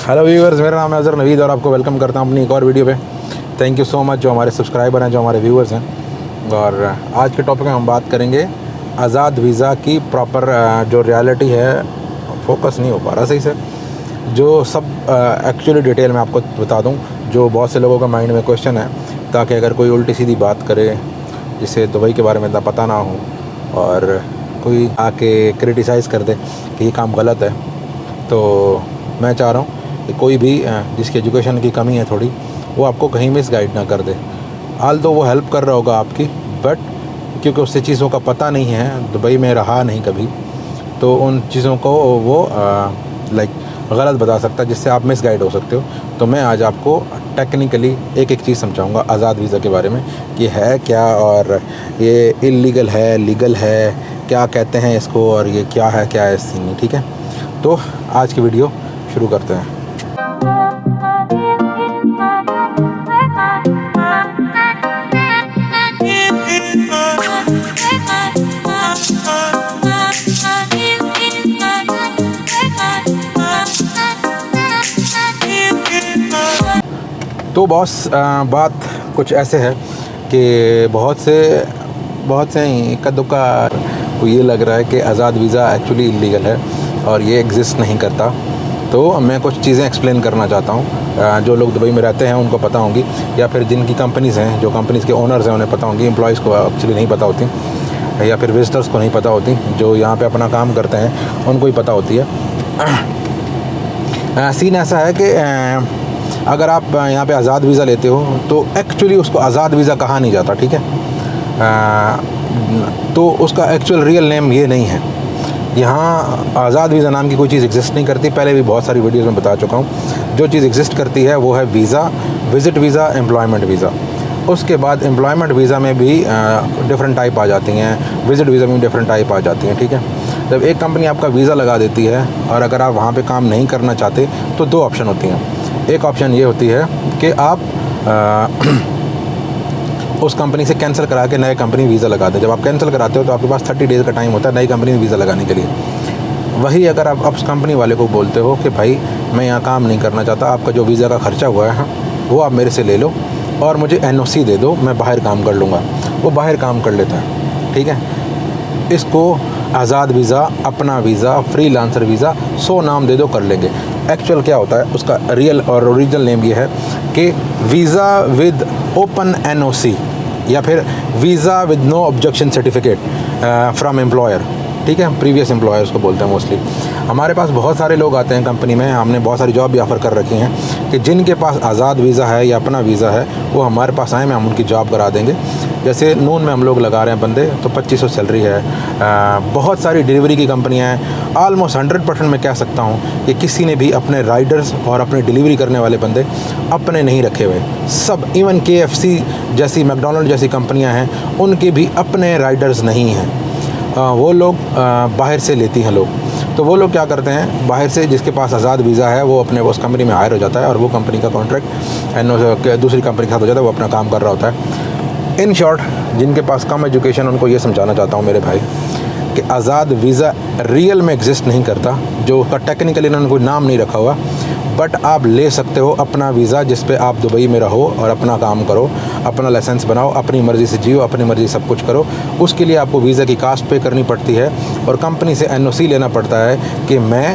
Hello viewers, मेरा नाम है अज़हर नवीद और आपको वेलकम करता हूं अपनी एक और वीडियो पे। थैंक यू सो मच जो हमारे सब्सक्राइबर हैं, जो हमारे व्यूअर्स हैं। और आज के टॉपिक में हम बात करेंगे आज़ाद वीज़ा की प्रॉपर जो रियलिटी है, फोकस नहीं हो पा रहा सही से, जो सब एक्चुअली डिटेल में आपको बता दूं, जो बहुत से लोगों का माइंड में क्वेश्चन है, ताकि अगर कोई उल्टी सीधी बात करे जिसे दुबई के बारे में इतना पता ना हो और कोई आके क्रिटिसाइज़ कर दे कि ये काम गलत है, तो मैं चाह रहा हूँ कि कोई भी जिसकी एजुकेशन की कमी है थोड़ी, वो आपको कहीं मिस गाइड ना कर दे। हाल तो वो हेल्प कर रहा होगा आपकी, बट क्योंकि उससे चीज़ों का पता नहीं है, दुबई में रहा नहीं कभी, तो उन चीज़ों को वो गलत बता सकता है, जिससे आप मिस गाइड हो सकते हो। तो मैं आज आपको टेक्निकली एक चीज़ समझाऊंगा आज़ाद वीज़ा के बारे में कि है क्या, और ये इलीगल है, लीगल है, क्या कहते हैं इसको, और ये क्या है, क्या है सीन नहीं। ठीक है, तो आज की वीडियो शुरू करते हैं। तो बॉस, बात कुछ ऐसे है कि बहुत से इक्का दुक्का को ये लग रहा है कि आज़ाद वीज़ा एक्चुअली इलीगल है और ये एग्ज़िस्ट नहीं करता। तो मैं कुछ चीज़ें एक्सप्लेन करना चाहता हूँ। जो लोग दुबई में रहते हैं उनको पता होंगी, या फिर जिनकी कंपनीज़ हैं, जो कंपनीज़ के ओनर्स हैं, उन्हें पता होंगी। एम्प्लॉयज़ को एक्चुअली नहीं पता होती, या फिर विजिटर्स को नहीं पता होती। जो यहाँ पे अपना काम करते हैं उनको ही पता होती है। सीन ऐसा है कि अगर आप यहाँ पे आज़ाद वीज़ा लेते हो तो एक्चुअली उसको आज़ाद वीज़ा कहा नहीं जाता। ठीक है, तो उसका एक्चुअल रियल नेम ये नहीं है। यहाँ आज़ाद वीज़ा नाम की कोई चीज़ एग्जिस्ट नहीं करती। पहले भी बहुत सारी वीडियोस में बता चुका हूँ। जो चीज़ एग्जिस्ट करती है वो है visa, visit visa, employment visa. उसके बाद एम्प्लॉयमेंट वीज़ा में भी डिफरेंट टाइप आ जाती हैं, विज़िट वीज़ा में भी डिफरेंट टाइप आ जाती हैं। ठीक है, जब एक कंपनी आपका वीज़ा लगा देती है और अगर आप वहाँ पे काम नहीं करना चाहते तो दो ऑप्शन होती हैं। एक ऑप्शन ये होती है कि आप उस कंपनी से कैंसिल करा के नए कंपनी वीज़ा लगा दें। जब आप कैंसिल कराते हो तो आपके पास 30 डेज़ का टाइम होता है नई कंपनी में वीज़ा लगाने के लिए। वही अगर आप उस कंपनी वाले को बोलते हो कि भाई मैं यहाँ काम नहीं करना चाहता, आपका जो वीज़ा का ख़र्चा हुआ है वो आप मेरे से ले लो और मुझे NOC दे दो, मैं बाहर काम कर लूँगा, वो बाहर काम कर लेता है। ठीक है, इसको आज़ाद वीज़ा, अपना वीज़ा, फ्रीलांसर वीज़ा, 100 नाम दे दो, कर लेंगे। एक्चुअल क्या होता है उसका रियल और ओरिजिनल नेम ये है कि वीज़ा विद ओपन NOC, या फिर visa with no objection certificate from employer. ठीक है, प्रीवियस एम्प्लॉयर्स को बोलते हैं मोस्टली। हमारे पास बहुत सारे लोग आते हैं कंपनी में, हमने बहुत सारी जॉब भी ऑफ़र कर रखी हैं कि जिनके पास आज़ाद वीज़ा है या अपना वीज़ा है वो हमारे पास आए, मैं हम उनकी जॉब करा देंगे। जैसे नून में हम लोग लगा रहे हैं बंदे, तो 2500 सैलरी है। बहुत सारी डिलीवरी की कंपनियां हैं। ऑलमोस्ट 100% मैं कह सकता हूं कि किसी ने भी अपने राइडर्स और अपने डिलीवरी करने वाले बंदे अपने नहीं रखे हुए। सब, इवन KFC जैसी, मैकडोनल्ड जैसी कंपनियां हैं, उनके भी अपने राइडर्स नहीं हैं। वो लोग बाहर से लेती हैं लोग। तो वो लोग क्या करते हैं, बाहर से जिसके पास आज़ाद वीज़ा है वो अपने उस कंपनी में हायर हो जाता है और वो कंपनी का कॉन्ट्रैक्ट दूसरी कंपनी के साथ हो जाता है, वो अपना काम कर रहा होता है। इन शॉर्ट, जिनके पास कम एजुकेशन, उनको ये समझाना चाहता हूँ मेरे भाई कि आज़ाद वीज़ा रियल में एग्जिस्ट नहीं करता। जो उसका टेक्निकली इन्होंने कोई नाम नहीं रखा हुआ, बट आप ले सकते हो अपना वीज़ा जिस पे आप दुबई में रहो और अपना काम करो, अपना लाइसेंस बनाओ, अपनी मर्ज़ी से जियो, अपनी मर्ज़ी सब कुछ करो। उसके लिए आपको वीज़ा की कास्ट पे करनी पड़ती है और कंपनी से NOC लेना पड़ता है कि मैं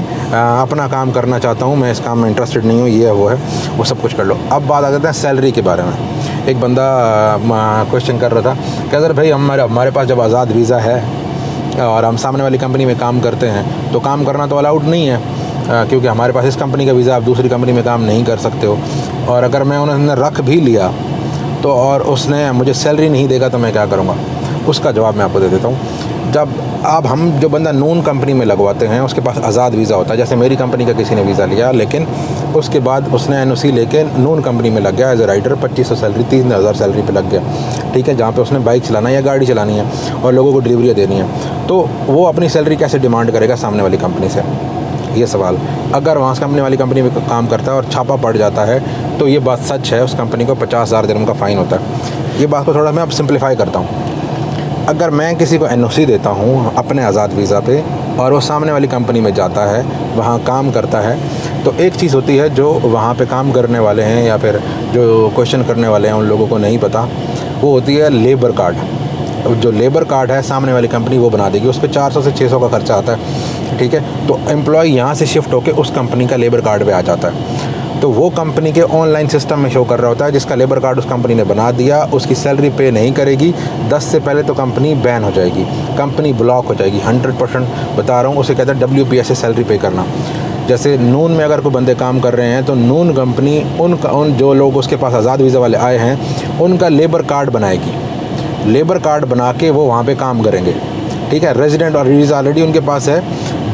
अपना काम करना चाहता हूँ, मैं इस काम में इंटरेस्टेड नहीं हूँ, ये वो है, वो सब कुछ कर लो। अब बात आ जाते हैं सैलरी के बारे में। एक बंदा क्वेश्चन कर रहा था कि अगर भाई हमारे पास जब आज़ाद वीज़ा है और हम सामने वाली कंपनी में काम करते हैं तो काम करना तो अलाउड नहीं है, क्योंकि हमारे पास इस कंपनी का वीज़ा, आप दूसरी कंपनी में काम नहीं कर सकते हो। और अगर मैं उन्होंने रख भी लिया तो और उसने मुझे सैलरी नहीं देगा तो मैं क्या करूँगा? उसका जवाब मैं आपको दे देता हूँ। जब हम जो बंदा नून कंपनी में लगवाते हैं उसके पास आज़ाद वीज़ा होता है। जैसे मेरी कंपनी का किसी ने वीज़ा लिया, लेकिन उसके बाद उसने NOC लेके नून कंपनी में लग गया as a rider, 2500 salary, 3000 salary पे लग गया। ठीक है, जहाँ पे उसने बाइक चलाना है या गाड़ी चलानी है और लोगों को डिलीवरियाँ देनी है, तो वो अपनी सैलरी कैसे डिमांड करेगा सामने वाली कंपनी से? ये सवाल। अगर वहाँ कंपनी वाली कंपनी में काम करता है और छापा पड़ जाता है तो ये बात सच है, उस कंपनी को 50,000 दिरहम का फ़ाइन होता है। ये बात को थोड़ा मैं अब सिंप्लीफाई करता हूँ। अगर मैं किसी को NOC देता हूँ अपने आज़ाद वीज़ा पे और वो सामने वाली कंपनी में जाता है, वहाँ काम करता है, तो एक चीज़ होती है जो वहाँ पे काम करने वाले हैं या फिर जो क्वेश्चन करने वाले हैं उन लोगों को नहीं पता, वो होती है लेबर कार्ड। जो लेबर कार्ड है सामने वाली कंपनी वो बना देगी, उस पर 400 से 600 का खर्चा आता है, ठीक है। तो एम्प्लॉय यहाँ से शिफ्ट होकर उस कंपनी का लेबर कार्ड पे आ जाता है, तो वो कंपनी के ऑनलाइन सिस्टम में शो कर रहा होता है जिसका लेबर कार्ड उस कंपनी ने बना दिया, उसकी सैलरी पे नहीं करेगी 10 से पहले, तो कंपनी बैन हो जाएगी, कंपनी ब्लॉक हो जाएगी। 100% बता रहा हूँ, उसे कहते हैं WPS से सैलरी पे करना। जैसे नून में अगर कोई बंदे काम कर रहे हैं तो नून कंपनी उन जो लोग उसके पास आज़ाद वीज़ा वाले आए हैं उनका लेबर कार्ड बनाएगी, लेबर कार्ड बना के वो वहाँ पे काम करेंगे, ठीक है। रेजिडेंट और वीज़ा ऑलरेडी उनके पास है,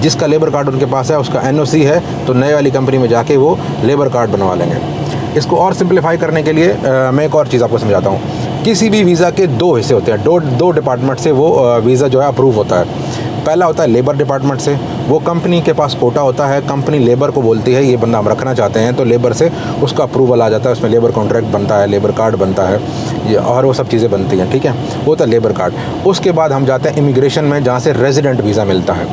जिसका लेबर कार्ड उनके पास है उसका NOC है, तो नए वाली कंपनी में जाके वो लेबर कार्ड बनवा लेंगे। इसको और सिंप्लीफाई करने के लिए मैं एक और चीज़ आपको समझाता हूँ। किसी भी वीज़ा के 2 हिस्से होते हैं, दो डिपार्टमेंट से वो वीज़ा जो है अप्रूव होता है। पहला होता है लेबर डिपार्टमेंट से, वो कंपनी के पास कोटा होता है, कंपनी लेबर को बोलती है ये बंदा हम रखना चाहते हैं, तो लेबर से उसका अप्रूवल आ जाता है, उसमें लेबर कॉन्ट्रैक्ट बनता है, लेबर कार्ड बनता है, ये और वो सब चीज़ें बनती हैं, ठीक है। वो होता है लेबर कार्ड। उसके बाद हम जाते हैं इमिग्रेशन में, जहाँ से रेजिडेंट वीज़ा मिलता है।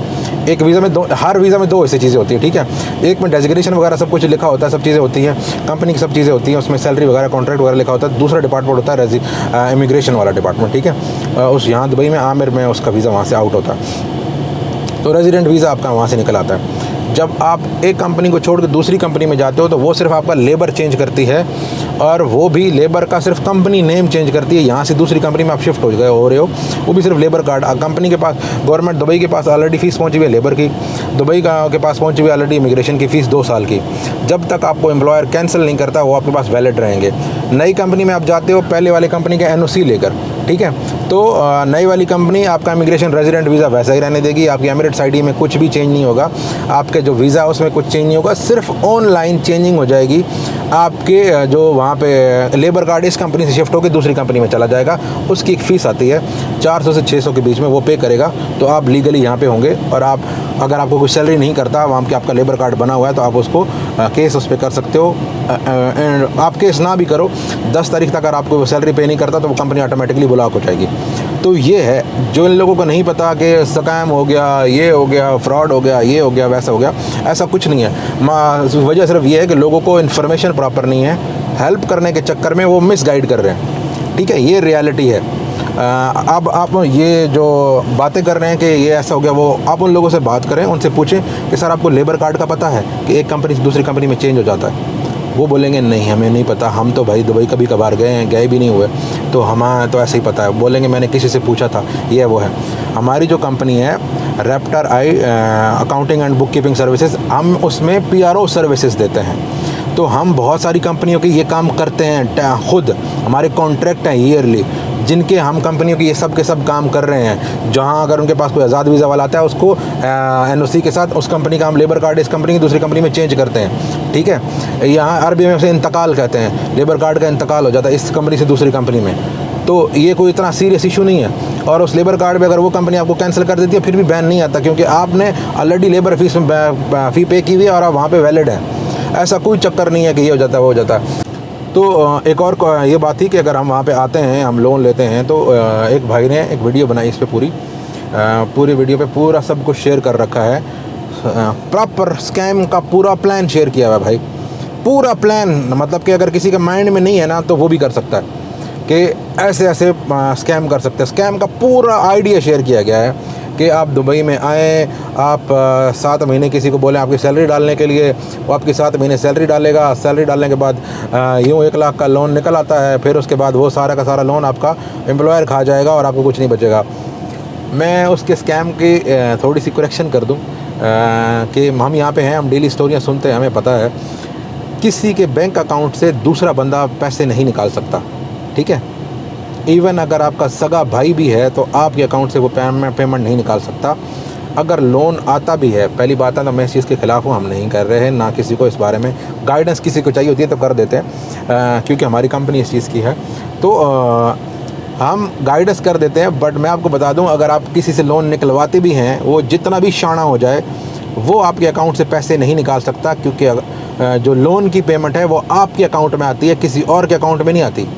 एक वीज़ा में हर वीज़ा में 2 ऐसी चीज़ें होती है, ठीक है। एक में डेजिग्नेशन वगैरह सब कुछ लिखा होता है, सब चीज़ें होती हैं, कंपनी की सब चीज़ें होती हैं, उसमें सैलरी वगैरह कॉन्ट्रैक्ट वगैरह लिखा होता है। दूसरा डिपार्टमेंट होता है इमिग्रेशन वाला डिपार्टमेंट, ठीक है। उस यहाँ दुबई में आमिर में उसका वीज़ा वहाँ से आउट होता है, तो रेजिडेंट वीज़ा आपका वहाँ से निकल आता है। जब आप एक कंपनी को छोड़ कर दूसरी कंपनी में जाते हो तो वो सिर्फ आपका लेबर चेंज करती है, और वो भी लेबर का सिर्फ कंपनी नेम चेंज करती है। यहाँ से दूसरी कंपनी में आप शिफ्ट हो रहे हो, वो भी सिर्फ लेबर कार्ड। कंपनी के पास, गवर्नमेंट दुबई के पास ऑलरेडी फ़ीस पहुँची हुई है लेबर की, दुबई के पास पहुँची हुई है ऑलरेडी इमिग्रेशन की फ़ीस 2 साल की। जब तक आपको एम्प्लॉयर कैंसिल नहीं करता वो आपके पास वैलिड रहेंगे। नई कंपनी में आप जाते हो पहले वाली कंपनी का NOC लेकर, ठीक है। तो नई वाली कंपनी आपका इमिग्रेशन रेजिडेंट वीज़ा वैसा ही रहने देगी, आपकी एमिरेट्स ID में कुछ भी चेंज नहीं होगा, आपके जो वीज़ा उसमें कुछ चेंज नहीं होगा, सिर्फ ऑनलाइन चेंजिंग हो जाएगी। आपके जो वहाँ पे लेबर कार्ड इस कंपनी से शिफ्ट होकर दूसरी कंपनी में चला जाएगा, उसकी एक फ़ीस आती है 400 से 600 के बीच में, वो पे करेगा, तो आप लीगली यहाँ पे होंगे। और आप अगर आपको कोई सैलरी नहीं करता, वहाँ के आपका लेबर कार्ड बना हुआ है, तो आप उसको केस उस पर कर सकते हो। एंड आप केस ना भी करो, 10 तारीख तक अगर आपको वो सैलरी पे नहीं करता तो वो कंपनी ऑटोमेटिकली ब्लॉक हो जाएगी। तो ये है जो इन लोगों को नहीं पता कि स्कैम हो गया, ये हो गया, फ्रॉड हो गया, ये हो गया, वैसा हो गया, ऐसा कुछ नहीं है। वजह सिर्फ ये है कि लोगों को इन्फॉर्मेशन प्रॉपर नहीं है, हेल्प करने के चक्कर में वो मिसगाइड कर रहे हैं, ठीक है। ये रियलिटी है। अब आप ये जो बातें कर रहे हैं कि ये ऐसा हो गया, वो आप उन लोगों से बात करें, उनसे पूछें कि सर आपको लेबर कार्ड का पता है कि एक कंपनी से दूसरी कंपनी में चेंज हो जाता है। वो बोलेंगे नहीं हमें नहीं पता, हम तो भाई दुबई कभी कभार गए भी नहीं हुए, तो हमें तो ऐसे ही पता है। बोलेंगे मैंने किसी से पूछा था, ये वो है। हमारी जो कंपनी है Raptor I accounting and book keeping services, हम उसमें PRO सर्विसेज देते हैं। तो हम बहुत सारी कंपनियों के ये काम करते हैं खुद, हमारे कॉन्ट्रैक्ट हैं ईयरली, जिनके हम कंपनियों की ये सब के सब काम कर रहे हैं। जहां अगर उनके पास कोई आज़ाद वीज़ा वाला आता है, उसको NOC के साथ उस कंपनी का हम लेबर कार्ड इस कंपनी की दूसरी कंपनी में चेंज करते हैं, ठीक है। यहाँ अरबी में उसे इंतकाल कहते हैं, लेबर कार्ड का इंतकाल हो जाता है इस कंपनी से दूसरी कंपनी में। तो ये कोई इतना सीरियस इशू नहीं है। और उस लेबर कार्ड पे अगर वो कंपनी आपको कैंसिल कर देती है फिर भी बैन नहीं आता, क्योंकि आपने ऑलरेडी लेबर फीस में फ़ी पे की हुई है और आप वहाँ पे वैलिड हैं। ऐसा कोई चक्कर नहीं है कि ये हो जाता है वो हो जाता है। तो एक और ये बात थी कि अगर हम वहाँ पे आते हैं, हम लोन लेते हैं, तो एक भाई ने एक वीडियो बनाई, इस पर पूरी वीडियो पे पूरा सब कुछ शेयर कर रखा है, प्रॉपर स्कैम का पूरा प्लान शेयर किया हुआ है भाई, पूरा प्लान। मतलब कि अगर किसी के माइंड में नहीं है ना तो वो भी कर सकता है कि ऐसे ऐसे स्कैम कर सकते हैं। स्कैम का पूरा आइडिया शेयर किया गया है कि आप दुबई में आएँ, आप 7 महीने किसी को बोलें आपकी सैलरी डालने के लिए, वो आपकी 7 महीने सैलरी डालेगा। सैलरी डालने के बाद यूँ 1 लाख का लोन निकल आता है, फिर उसके बाद वो सारा का सारा लोन आपका एम्प्लॉयर खा जाएगा और आपको कुछ नहीं बचेगा। मैं उसके स्कैम की थोड़ी सी करेक्शन कर दूँ कि हम यहाँ पे हैं, हम डेली स्टोरियाँ सुनते हैं, हमें पता है किसी के बैंक अकाउंट से दूसरा बंदा पैसे नहीं निकाल सकता, ठीक है। इवन अगर आपका सगा भाई भी है तो आपके अकाउंट से वो पेमेंट नहीं निकाल सकता। अगर लोन आता भी है, पहली बात है तो मैं इस चीज़ के ख़िलाफ़ हूँ, हम नहीं कर रहे हैं, ना किसी को इस बारे में गाइडेंस किसी को चाहिए होती है तो कर देते हैं, क्योंकि हमारी कंपनी इस चीज़ की है तो हम गाइडेंस कर देते हैं। बट मैं आपको बता दूं, अगर आप किसी से लोन निकलवाते भी हैं, वो जितना भी शाना हो जाए वो आपके अकाउंट से पैसे नहीं निकाल सकता, क्योंकि जो लोन की पेमेंट है वो आपके अकाउंट में आती है, किसी और के अकाउंट में नहीं आती।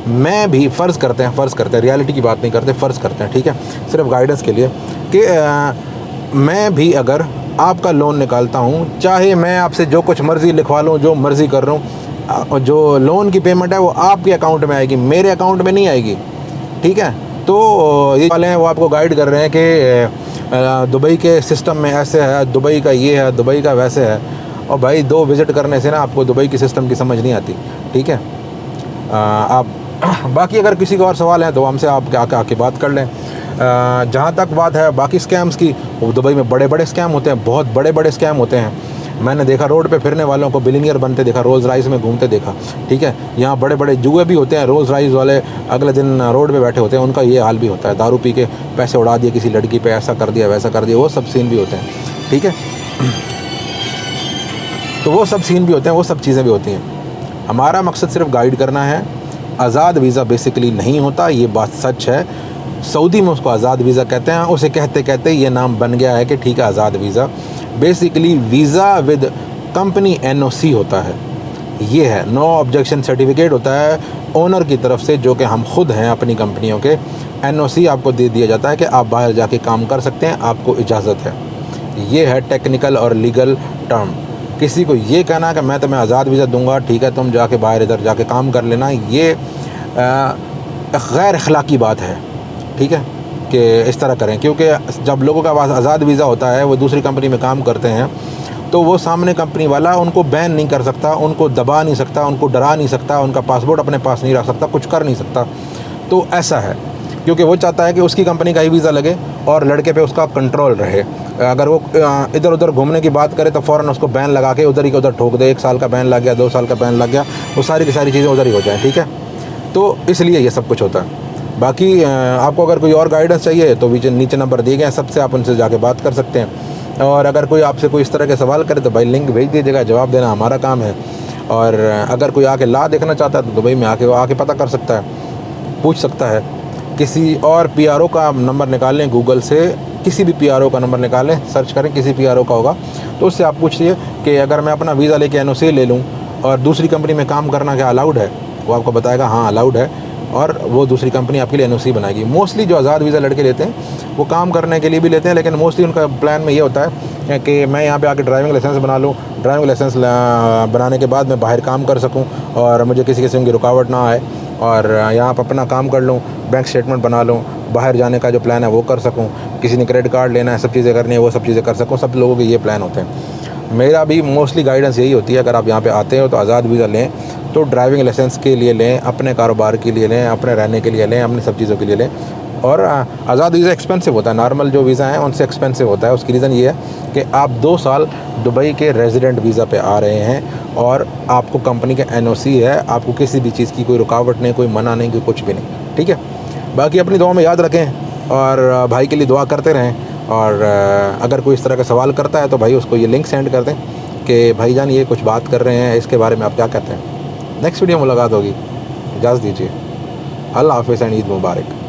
मैं भी फ़र्ज़ करते हैं, रियलिटी की बात नहीं करते, फ़र्ज़ करते हैं, ठीक है, सिर्फ गाइडेंस के लिए कि मैं भी अगर आपका लोन निकालता हूँ, चाहे मैं आपसे जो कुछ मर्ज़ी लिखवा लूँ, जो मर्ज़ी कर रहा हूँ, जो लोन की पेमेंट है वो आपके अकाउंट में आएगी, मेरे अकाउंट में नहीं आएगी। ठीक है, तो ये वाले हैं वो आपको गाइड कर रहे हैं कि दुबई के सिस्टम में ऐसे है, दुबई का ये है, दुबई का वैसे है। और भाई 2 विज़िट करने से ना आपको दुबई की सिस्टम की समझ नहीं आती। ठीक है, आप बाकी अगर किसी का और सवाल है तो हमसे आप आके बात कर लें। जहाँ तक बात है बाकी स्कैम्स की, वो दुबई में बड़े बड़े स्कैम होते हैं, बहुत बड़े बड़े स्कैम होते हैं। मैंने देखा रोड पे फिरने वालों को बिलियनियर बनते देखा, रोल्स राइस में घूमते देखा। ठीक है, यहाँ बड़े बड़े जुए भी होते हैं, रोल्स राइस वाले अगले दिन रोड पे बैठे होते हैं, उनका ये हाल भी होता है, दारू पी के पैसे उड़ा दिए किसी लड़की पे, ऐसा कर दिया वैसा कर दिया, वो सब सीन भी होते हैं। ठीक है, तो वो सब सीन भी होते हैं, वो सब चीज़ें भी होती हैं। हमारा मकसद सिर्फ गाइड करना है। आज़ाद वीज़ा बेसिकली नहीं होता, ये बात सच है। सऊदी में उसको आज़ाद वीज़ा कहते हैं, उसे कहते कहते ये नाम बन गया है कि ठीक है आज़ाद visa. Basically visa with company NOC होता है, ये है, नो ऑब्जेक्शन सर्टिफिकेट होता है ओनर की तरफ से, जो कि हम खुद हैं अपनी कंपनियों के। NOC आपको दे दिया जाता है कि आप बाहर जाके काम कर सकते हैं, आपको इजाज़त है। ये है टेक्निकल और लीगल टर्म। किसी को ये कहना कि मैं तुम्हें आज़ाद वीज़ा दूंगा, ठीक है तुम जाके बाहर इधर जाके काम कर लेना, ये गैर अखलाकी बात है। ठीक है, कि इस तरह करें, क्योंकि जब लोगों का पास आज़ाद वीज़ा होता है, वो दूसरी कंपनी में काम करते हैं, तो वो सामने कंपनी वाला उनको बैन नहीं कर सकता, उनको दबा नहीं सकता, उनको डरा नहीं सकता, उनका पासपोर्ट अपने पास नहीं रख सकता, कुछ कर नहीं सकता। तो ऐसा है, क्योंकि वो चाहता है कि उसकी कंपनी का ही वीज़ा लगे और लड़के पे उसका कंट्रोल रहे। अगर वो इधर उधर घूमने की बात करे तो फ़ौरन उसको बैन लगा के उधर ही उधर ठोक दे, 1 साल का बैन लग गया, 2 साल का बैन लग गया, वो सारी की सारी चीज़ें उधर ही हो जाएँ। ठीक है, तो इसलिए ये सब कुछ होता है। बाकी आपको अगर कोई और गाइडेंस चाहिए तो नीचे नंबर दिए गए हैं, सबसे आप उनसे जाके बात कर सकते हैं। और अगर कोई आपसे कोई इस तरह के सवाल करे तो भाई लिंक भेज दीजिएगा, जवाब देना हमारा काम है। और अगर कोई आके ला देखना चाहता है तो दुबई में आके पता कर सकता है, पूछ सकता है। किसी और PRO का नंबर निकाल लें गूगल से, किसी भी PRO का नंबर निकालें, सर्च करें, किसी PRO का होगा तो उससे आप पूछिए कि अगर मैं अपना वीज़ा लेके NOC ले लूँ और दूसरी कंपनी में काम करना क्या अलाउड है, वो आपको बताएगा हाँ अलाउड है, और वो दूसरी कंपनी आपके लिए NOC बनाएगी। मोस्टली जो आज़ाद वीज़ा लड़के लेते हैं वो काम करने के लिए भी लेते हैं, लेकिन मोस्टली उनका प्लान में ये होता है कि मैं यहाँ पे आके ड्राइविंग लाइसेंस बना लूँ, ड्राइविंग लाइसेंस बनाने के बाद मैं बाहर काम कर सकूँ और मुझे किसी किस्म की रुकावट ना आए, और यहाँ पर अपना काम कर लूँ, बैंक स्टेटमेंट बना लूँ, बाहर जाने का जो प्लान है वो कर सकूँ, किसी ने क्रेडिट कार्ड लेना है, सब चीज़ें करनी है, वो सब चीज़ें कर सकूँ। सब लोगों के ये प्लान होते हैं। मेरा भी मोस्टली गाइडेंस यही होती है, अगर आप यहाँ पे आते हो तो आज़ाद वीज़ा लें तो ड्राइविंग लाइसेंस के लिए लें, अपने कारोबार के लिए लें, अपने रहने के लिए लें, अपनी सब चीज़ों के लिए लें। और आज़ाद वीज़ा एक्सपेंसिव होता है, नॉर्मल जो वीज़ा हैं उनसे एक्सपेंसिव होता है। उसकी रीज़न ये है कि आप 2 साल दुबई के रेजिडेंट वीज़ा पे आ रहे हैं और आपको कंपनी का NOC है, आपको किसी भी चीज़ की कोई रुकावट नहीं, कोई मना नहीं, कोई कुछ भी नहीं। ठीक है, बाकी अपनी दुआ में याद रखें और भाई के लिए दुआ करते रहें। और अगर कोई इस तरह का सवाल करता है तो भाई उसको ये लिंक सेंड कर दें कि भाईजान ये कुछ बात कर रहे हैं, इसके बारे में आप क्या कहते हैं। नेक्स्ट वीडियो मुलाकात होगी, इजाज़त दीजिए। अल्लाह हाफ़िज़ एंड ईद मुबारक।